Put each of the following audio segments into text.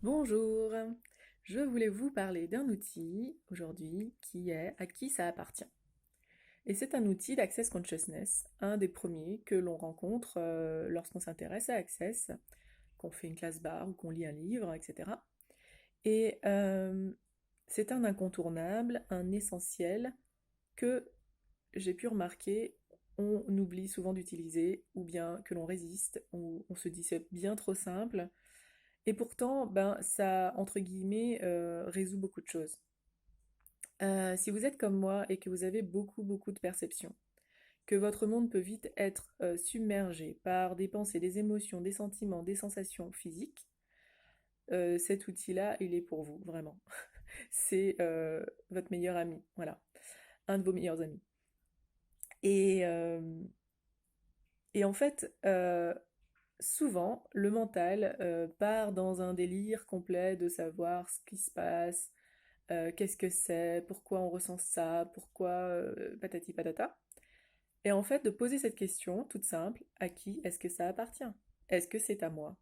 Bonjour, je voulais vous parler d'un outil aujourd'hui qui est à qui ça appartient. Et c'est un outil d'Access Consciousness, un des premiers que l'on rencontre lorsqu'on s'intéresse à Access, qu'on fait une classe barre ou qu'on lit un livre, etc. Et c'est un incontournable, un essentiel que j'ai pu remarquer, on oublie souvent d'utiliser, ou bien que l'on résiste, ou on se dit c'est bien trop simple, et pourtant, ben, ça, entre guillemets, résout beaucoup de choses. Si vous êtes comme moi et que vous avez beaucoup de perceptions, que votre monde peut vite être submergé par des pensées, des émotions, des sentiments, des sensations physiques, cet outil-là, il est pour vous, vraiment. C'est votre meilleur ami, voilà, un de vos meilleurs amis. Et, euh, et en fait, souvent, le mental part dans un délire complet de savoir ce qui se passe, qu'est-ce que c'est, pourquoi on ressent ça, pourquoi patati patata. Et en fait, de poser cette question toute simple, à qui est-ce que ça appartient? Est-ce que c'est à moi?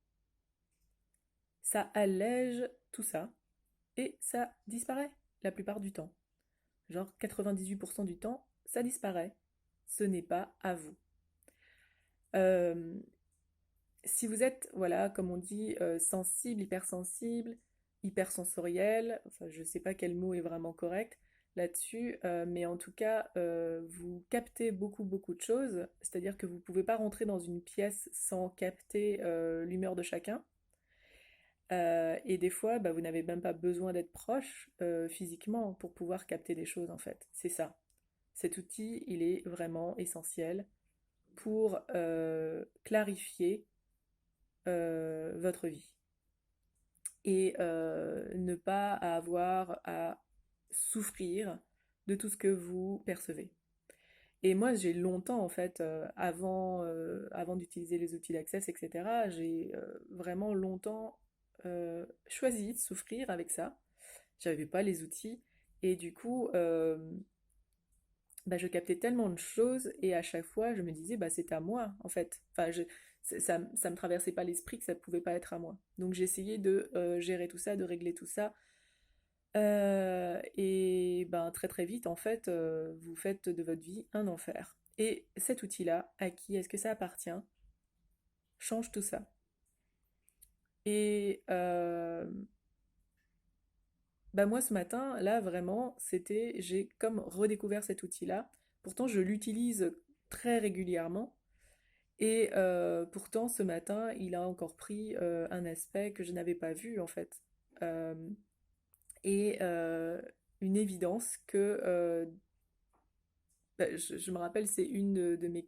Ça allège tout ça et ça disparaît la plupart du temps. Genre 98% du temps, ça disparaît. Ce n'est pas à vous. Euh, Si vous êtes, voilà, comme on dit, sensible, hypersensible, hypersensoriel, enfin je ne sais pas quel mot est vraiment correct là-dessus, mais en tout cas, vous captez beaucoup de choses, c'est-à-dire que vous ne pouvez pas rentrer dans une pièce sans capter l'humeur de chacun. Et des fois, bah, vous n'avez même pas besoin d'être proche physiquement pour pouvoir capter des choses en fait. C'est ça. Cet outil, il est vraiment essentiel pour clarifier votre vie et ne pas avoir à souffrir de tout ce que vous percevez. Et moi, j'ai longtemps, en fait, avant d'utiliser les outils d'access, etc., j'ai vraiment longtemps choisi de souffrir avec ça. J'avais pas les outils. Et du coup, bah, je captais tellement de choses et à chaque fois je me disais bah c'est à moi en fait. Enfin ça me traversait pas l'esprit que ça pouvait pas être à moi. Donc j'ai essayé de gérer tout ça, de régler tout ça. Et ben très vite en fait vous faites de votre vie un enfer. Et cet outil-là, à qui est-ce que ça appartient, change tout ça. Et bah moi ce matin, là vraiment, j'ai comme redécouvert cet outil-là. Pourtant je l'utilise très régulièrement. Et pourtant, ce matin, il a encore pris un aspect que je n'avais pas vu, en fait. Euh, et une évidence que, bah, je me rappelle, c'est une de mes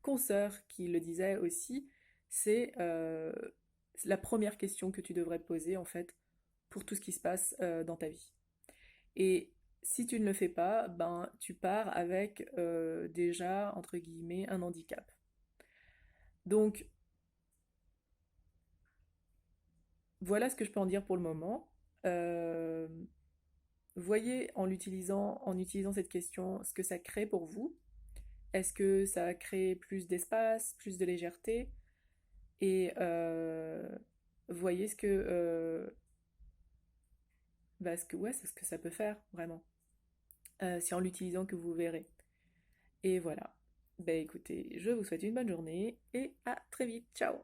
consoeurs qui le disait aussi, c'est la première question que tu devrais te poser, en fait, pour tout ce qui se passe dans ta vie. Et si tu ne le fais pas, ben, tu pars avec déjà, entre guillemets, un handicap. Donc, voilà ce que je peux en dire pour le moment. Euh, Voyez en utilisant cette question, ce que ça crée pour vous. Est-ce que ça crée plus d'espace, plus de légèreté? Et voyez ouais, c'est ce que ça peut faire, vraiment. C'est en l'utilisant que vous verrez. Et voilà. Ben écoutez, je vous souhaite une bonne journée et à très vite. Ciao!